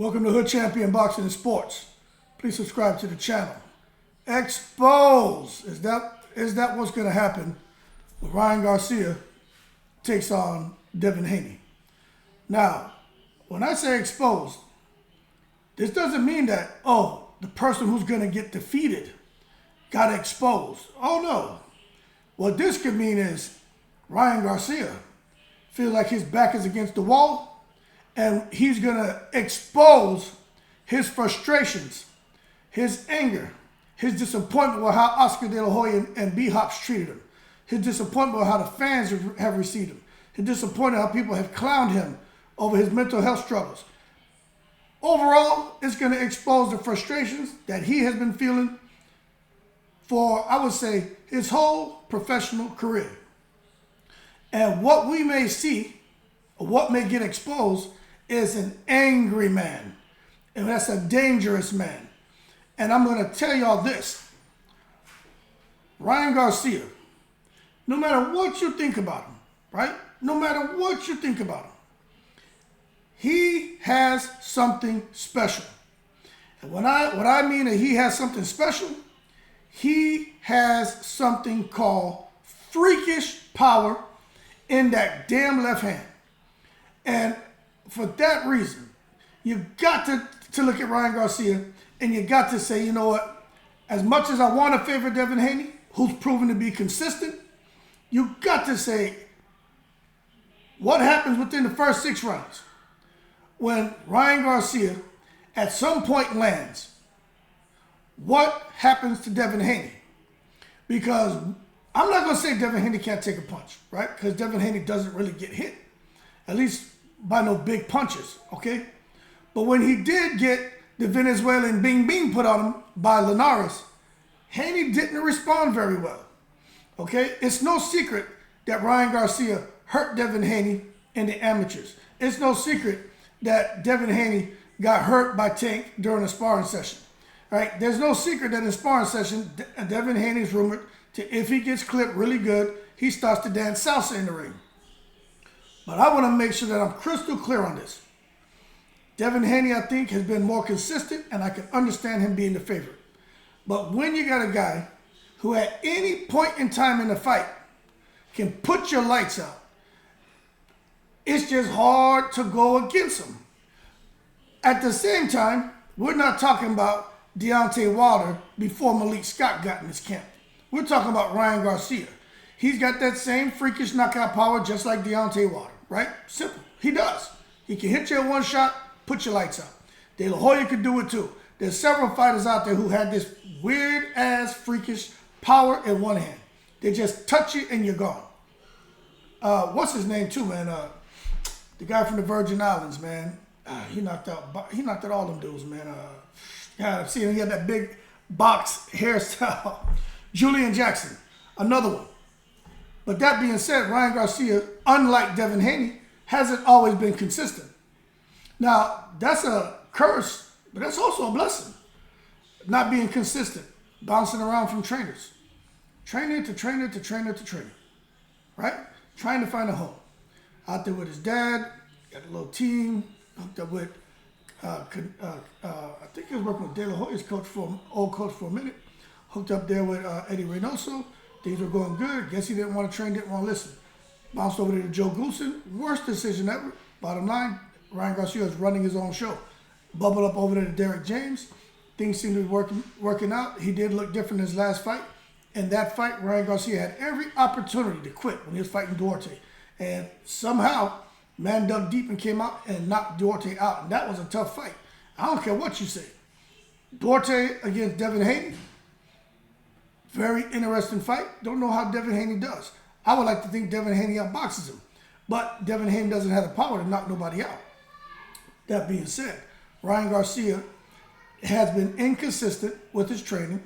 Welcome to Hood Champion Boxing and Sports. Please subscribe to the channel. Expose. Is that what's going to happen when Ryan Garcia takes on Devin Haney? Now, when I say exposed, this doesn't mean that, the person who's going to get defeated got exposed. Oh, no. What this could mean is Ryan Garcia feels like his back is against the wall, and he's going to expose his frustrations, his anger, his disappointment with how Oscar De La Hoya and B-Hops treated him, his disappointment with how the fans have received him, his disappointment how people have clowned him over his mental health struggles. Overall, it's going to expose the frustrations that he has been feeling for, I would say, his whole professional career. And what we may see, or what may get exposed, is an angry man. And that's a dangerous man. And I'm going to tell y'all this. Ryan Garcia, no matter what you think about him, right? No matter what you think about him, he has something special. And what I mean that he has something special, he has something called freakish power in that damn left hand. And for that reason, you've got to look at Ryan Garcia and you got to say, you know what, as much as I want to favor Devin Haney, who's proven to be consistent, you got to say, what happens within the first 6 rounds when Ryan Garcia at some point lands? What happens to Devin Haney? Because I'm not going to say Devin Haney can't take a punch, right? Because Devin Haney doesn't really get hit, at least by no big punches, okay? But when he did get the Venezuelan bing bing put on him by Linares, Haney didn't respond very well, okay? It's no secret that Ryan Garcia hurt Devin Haney in the amateurs. It's no secret that Devin Haney got hurt by Tank during a sparring session, right? There's no secret that in sparring session, Devin Haney's rumored to, if he gets clipped really good, he starts to dance salsa in the ring. But I want to make sure that I'm crystal clear on this. Devin Haney, I think, has been more consistent, and I can understand him being the favorite. But when you got a guy who at any point in time in the fight can put your lights out, it's just hard to go against him. At the same time, we're not talking about Deontay Wilder before Malik Scott got in his camp. We're talking about Ryan Garcia. He's got that same freakish knockout power just like Deontay Wilder, right? Simple. He does. He can hit you at one shot, put your lights out. De La Hoya could do it too. There's several fighters out there who had this weird-ass freakish power in one hand. They just touch you and you're gone. What's his name too, man? The guy from the Virgin Islands, man. He knocked out all them dudes, man. I've seen him. He had that big box hairstyle. Julian Jackson, another one. But that being said, Ryan Garcia, unlike Devin Haney, hasn't always been consistent. Now, that's a curse, but that's also a blessing. Not being consistent, bouncing around from trainers. Trainer to trainer to trainer to trainer, right? Trying to find a home. Out there with his dad, got a little team, hooked up with, I think he was working with De La Hoya's old coach for a minute. Hooked up there with Eddie Reynoso. Things were going good. Guess he didn't want to train, didn't want to listen. Bounced over there to Joe Goosen. Worst decision ever. Bottom line, Ryan Garcia is running his own show. Bubbled up over there to Derek James. Things seemed to be working out. He did look different in his last fight. In that fight, Ryan Garcia had every opportunity to quit when he was fighting Duarte. And somehow, man dug deep and came out and knocked Duarte out. And that was a tough fight. I don't care what you say. Duarte against Devin Haney. Very interesting fight. Don't know how Devin Haney does. I would like to think Devin Haney outboxes him. But Devin Haney doesn't have the power to knock nobody out. That being said, Ryan Garcia has been inconsistent with his training.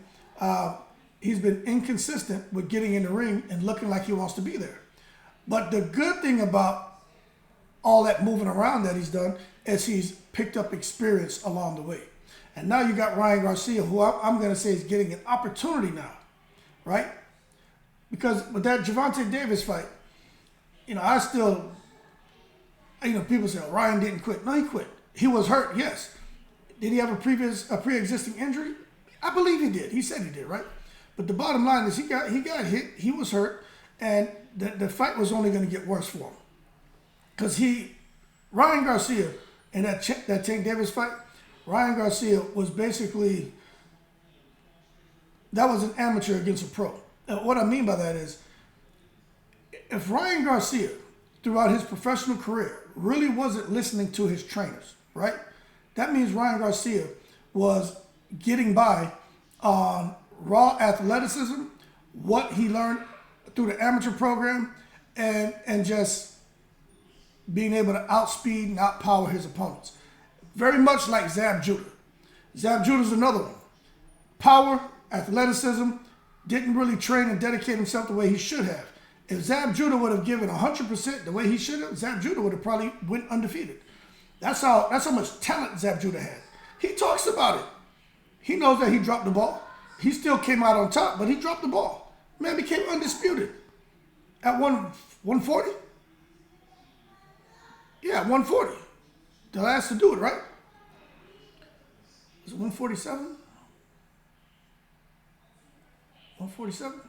He's been inconsistent with getting in the ring and looking like he wants to be there. But the good thing about all that moving around that he's done is he's picked up experience along the way. And now you got Ryan Garcia, who I'm going to say is getting an opportunity now, right? Because with that Gervonta Davis fight, I still, people say, Ryan didn't quit. No, he quit. He was hurt, yes. Did he have a pre-existing injury? I believe he did. He said he did, right? But the bottom line is he got hit, he was hurt, and the fight was only going to get worse for him. Because Ryan Garcia, in that Tank Davis fight, Ryan Garcia was basically, that was an amateur against a pro. And what I mean by that is, if Ryan Garcia, throughout his professional career, really wasn't listening to his trainers, right? That means Ryan Garcia was getting by on raw athleticism, what he learned through the amateur program, and just being able to outspeed and outpower his opponents. Very much like Zab Judah. Zab Judah's another one. Power, athleticism, didn't really train and dedicate himself the way he should have. If Zab Judah would have given 100% the way he should have, Zab Judah would have probably went undefeated. That's how much talent Zab Judah had. He talks about it. He knows that he dropped the ball. He still came out on top, but he dropped the ball. Man became undisputed. At 140? Yeah, 140. The last to do it, right? Was it 147? 147?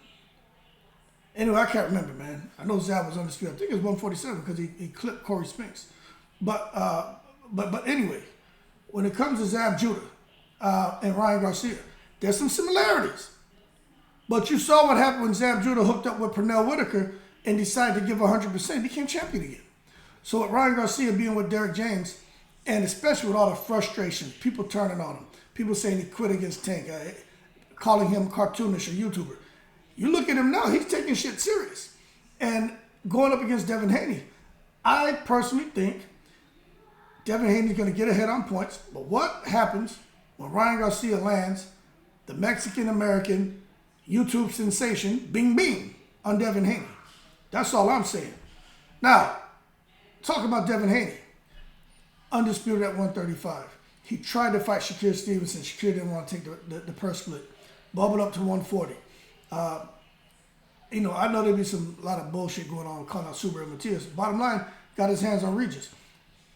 Anyway, I can't remember, man. I know Zab was undisputed. I think it was 147 because he clipped Corey Spinks. But anyway, when it comes to Zab Judah and Ryan Garcia, there's some similarities. But you saw what happened when Zab Judah hooked up with Pernell Whitaker and decided to give 100%, became champion again. So with Ryan Garcia being with Derrick James, and especially with all the frustration, people turning on him, people saying he quit against Tank, calling him cartoonish or YouTuber. You look at him now, he's taking shit serious. And going up against Devin Haney, I personally think Devin Haney's going to get ahead on points. But what happens when Ryan Garcia lands the Mexican-American YouTube sensation, bing, bing, on Devin Haney? That's all I'm saying. Now, talk about Devin Haney. Undisputed at 135. He tried to fight Shakur Stevenson. Shakur didn't want to take the purse split. Bubbled up to 140. I know there'd be a lot of bullshit going on calling out Subaru and Matias. Bottom line, got his hands on Regis.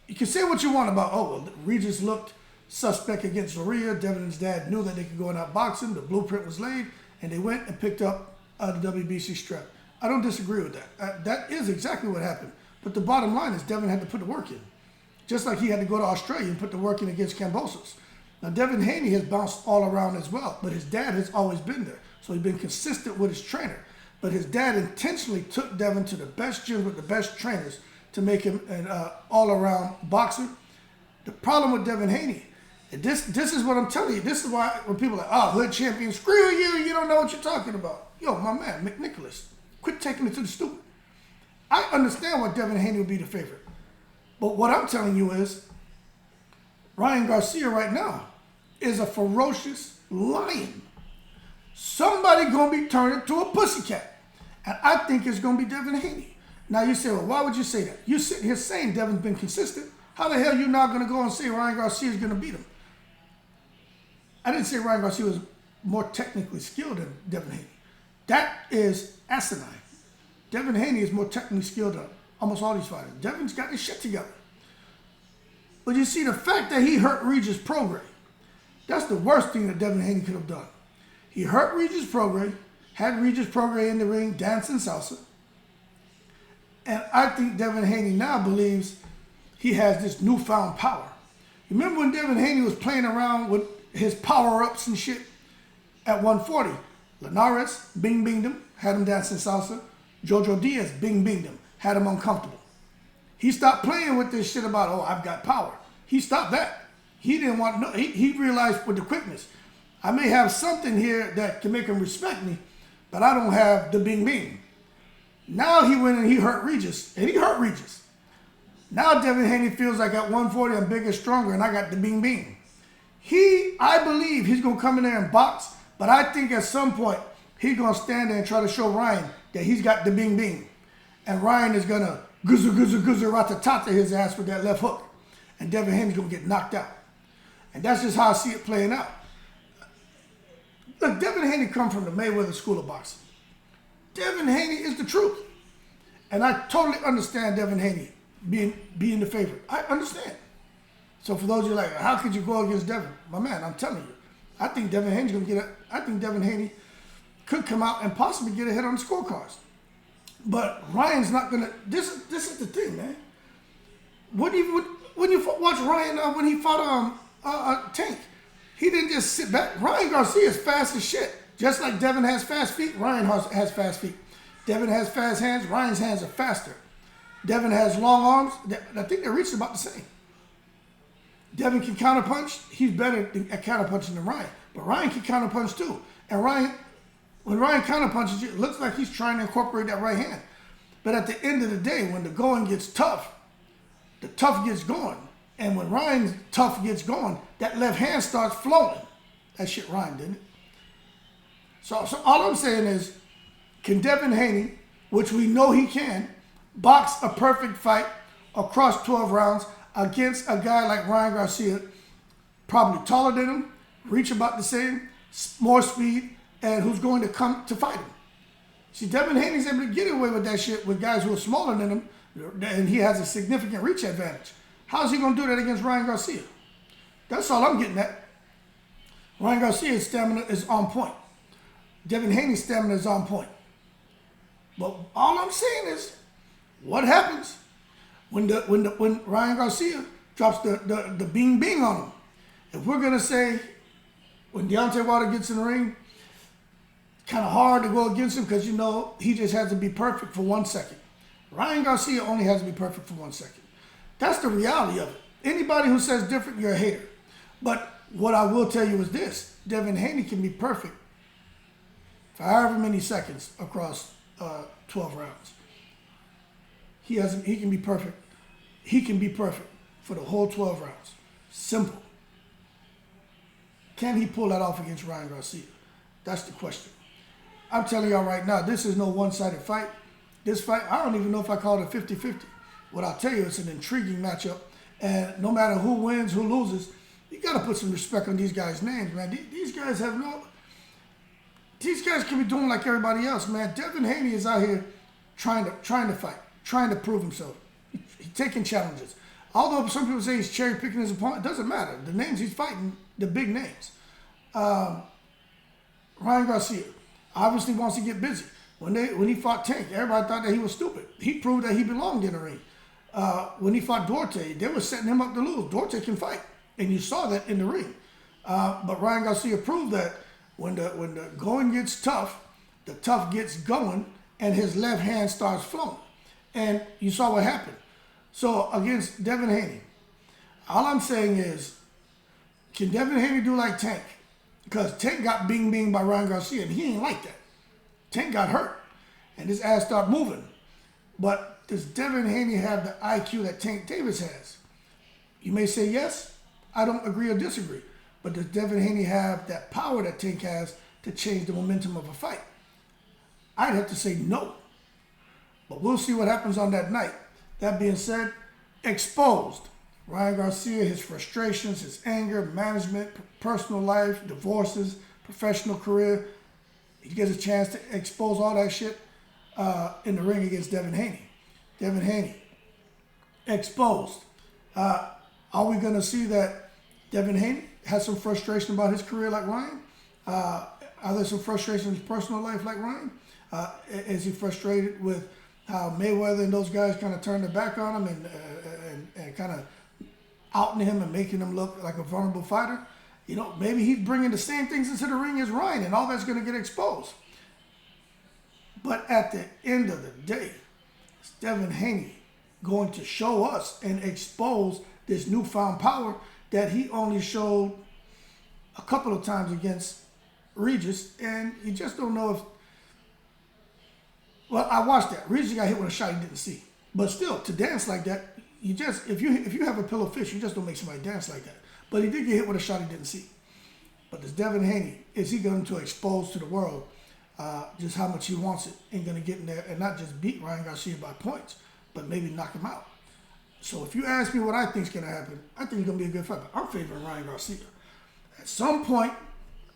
You can say what you want about, Regis looked suspect against Zorrilla. Devin and his dad knew that they could go and outbox him. The blueprint was laid, and they went and picked up the WBC strap. I don't disagree with that. That is exactly what happened. But the bottom line is Devin had to put the work in. Just like he had to go to Australia and put the work in against Kambosos. Now, Devin Haney has bounced all around as well, but his dad has always been there. So he's been consistent with his trainer. But his dad intentionally took Devin to the best gyms with the best trainers to make him an all-around boxer. The problem with Devin Haney, and this is what I'm telling you. This is why when people are like, hood champion, screw you, you don't know what you're talking about. Yo, my man, McNicholas, quit taking it to the stupid. I understand why Devin Haney would be the favorite. But what I'm telling you is, Ryan Garcia right now is a ferocious lion. Somebody going to be turned into a pussycat. And I think it's going to be Devin Haney. Now you say, well, why would you say that? You're sitting here saying Devin's been consistent. How the hell are you not going to go and say Ryan Garcia is going to beat him? I didn't say Ryan Garcia was more technically skilled than Devin Haney. That is asinine. Devin Haney is more technically skilled than almost all these fighters. Devin's got his shit together. But you see, the fact that he hurt Regis Prograis, that's the worst thing that Devin Haney could have done. He hurt Regis Prograis, had Regis Prograis in the ring dancing salsa. And I think Devin Haney now believes he has this newfound power. Remember when Devin Haney was playing around with his power-ups and shit at 140? Linares bing-binged him, had him dancing salsa. Jojo Diaz bing-binged him, had him uncomfortable. He stopped playing with this shit about, I've got power. He stopped that. He didn't want no, he realized with the quickness, I may have something here that can make him respect me, but I don't have the bing-bing. Now he went and he hurt Regis, and he hurt Regis. Now Devin Haney feels like at 140 I'm bigger, stronger, and I got the bing-bing. I believe he's going to come in there and box, but I think at some point he's going to stand there and try to show Ryan that he's got the bing-bing. And Ryan is going to guzzer ratatata his ass with that left hook. And Devin Haney's going to get knocked out. And that's just how I see it playing out. Look, Devin Haney comes from the Mayweather School of Boxing. Devin Haney is the truth. And I totally understand Devin Haney being the favorite. I understand. So for those of you like, how could you go against Devin? My man, I'm telling you, I think Devin Haney's gonna get it. I think Devin Haney could come out and possibly get ahead on the scorecards. But Ryan's not gonna. This is the thing, man. When you watch Ryan when he fought Tank, he didn't just sit back. Ryan Garcia is fast as shit. Just like Devin has fast feet, Ryan has fast feet. Devin has fast hands. Ryan's hands are faster. Devin has long arms. I think their reach is about the same. Devin can counterpunch. He's better at counterpunching than Ryan. But Ryan can counterpunch too. And when Ryan counterpunches you, it looks like he's trying to incorporate that right hand. But at the end of the day, when the going gets tough, the tough gets going. And when Ryan's tough gets going, that left hand starts flowing. That shit Ryan didn't. So all I'm saying is, can Devin Haney, which we know he can, box a perfect fight across 12 rounds against a guy like Ryan Garcia, probably taller than him, reach about the same, more speed, and who's going to come to fight him? See, Devin Haney's able to get away with that shit with guys who are smaller than him, and he has a significant reach advantage. How's he going to do that against Ryan Garcia? That's all I'm getting at. Ryan Garcia's stamina is on point. Devin Haney's stamina is on point. But all I'm saying is, what happens when Ryan Garcia drops the bing bing on him? If we're gonna say when Deontay Wilder gets in the ring, kind of hard to go against him because he just has to be perfect for 1 second. Ryan Garcia only has to be perfect for 1 second. That's the reality of it. Anybody who says different, you're a hater. But what I will tell you is this: Devin Haney can be perfect for however many seconds across 12 rounds. He can be perfect. He can be perfect for the whole 12 rounds. Simple. Can he pull that off against Ryan Garcia? That's the question. I'm telling y'all right now, this is no one-sided fight. This fight, I don't even know if I call it a 50-50. What I'll tell you, it's an intriguing matchup. And no matter who wins, who loses, you got to put some respect on these guys' names, man. These guys have these guys can be doing like everybody else, man. Devin Haney is out here trying to fight, trying to prove himself. He's taking challenges. Although some people say he's cherry picking his opponent, it doesn't matter. The names he's fighting, the big names. Ryan Garcia obviously wants to get busy. When he fought Tank, everybody thought that he was stupid. He proved that he belonged in the ring. When he fought Duarte, they were setting him up to lose. Duarte can fight, and you saw that in the ring. But Ryan Garcia proved that when the going gets tough, the tough gets going, and his left hand starts flowing. And you saw what happened. So against Devin Haney, all I'm saying is, can Devin Haney do like Tank? Because Tank got bing by Ryan Garcia, and he ain't like that. Tank got hurt, and his ass started moving. But does Devin Haney have the IQ that Tank Davis has? You may say yes. I don't agree or disagree. But does Devin Haney have that power that Tank has to change the momentum of a fight? I'd have to say no. But we'll see what happens on that night. That being said, exposed. Ryan Garcia, his frustrations, his anger, management, personal life, divorces, professional career. He gets a chance to expose all that shit in the ring against Devin Haney. Devin Haney, exposed. Are we going to see that Devin Haney has some frustration about his career like Ryan? Are there some frustration in his personal life like Ryan? Is he frustrated with how Mayweather and those guys kind of turned their back on him and kind of outing him and making him look like a vulnerable fighter? Maybe he's bringing the same things into the ring as Ryan, and all that's going to get exposed. But at the end of the day, it's Devin Haney going to show us and expose this newfound power that he only showed a couple of times against Regis, and you just don't know if. Well, I watched that. Regis got hit with a shot he didn't see, but still, to dance like that, if you have a pillow fish, you just don't make somebody dance like that. But he did get hit with a shot he didn't see. But this Devin Haney, is he going to expose to the world just how much he wants it and going to get in there and not just beat Ryan Garcia by points, but maybe knock him out? So if you ask me what I think is going to happen, I think it's going to be a good fight. But I'm favoring Ryan Garcia. At some point,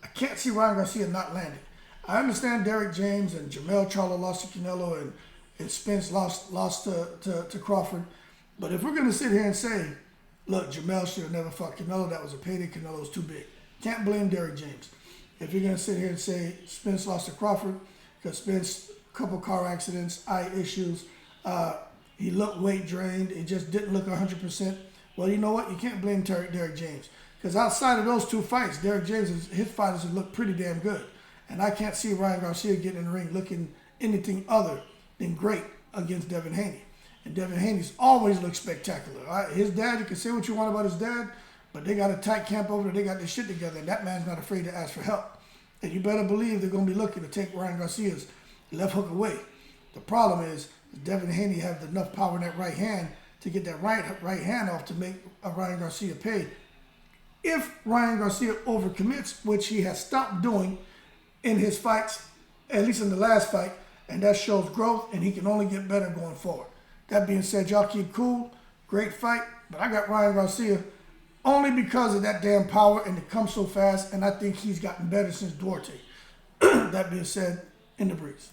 I can't see Ryan Garcia not landing. I understand Derek James and Jermell Charlo lost to Canelo and Spence lost to Crawford. But if we're going to sit here and say, Look, Jamel should have never fought Canelo. That was a payday. Canelo was too big. Can't blame Derrick James. If you're going to sit here and say Spence lost to Crawford, because Spence, a couple car accidents, eye issues, he looked weight drained. It just didn't look 100%. Well, you know what? You can't blame Derrick James. Because outside of those two fights, Derrick James, his fighters have looked pretty damn good. And I can't see Ryan Garcia getting in the ring looking anything other than great against Devin Haney. And Devin Haney's always looked spectacular. His dad, you can say what you want about his dad, but they got a tight camp over there. They got their shit together, and that man's not afraid to ask for help. And you better believe they're going to be looking to take Ryan Garcia's left hook away. The problem is Devin Haney has enough power in that right hand to get that right hand off to make Ryan Garcia pay. If Ryan Garcia overcommits, which he has stopped doing in his fights, at least in the last fight, and that shows growth, and he can only get better going forward. That being said, y'all keep cool. Great fight, but I got Ryan Garcia only because of that damn power, and it comes so fast, and I think he's gotten better since Duarte. That being said, in the breeze.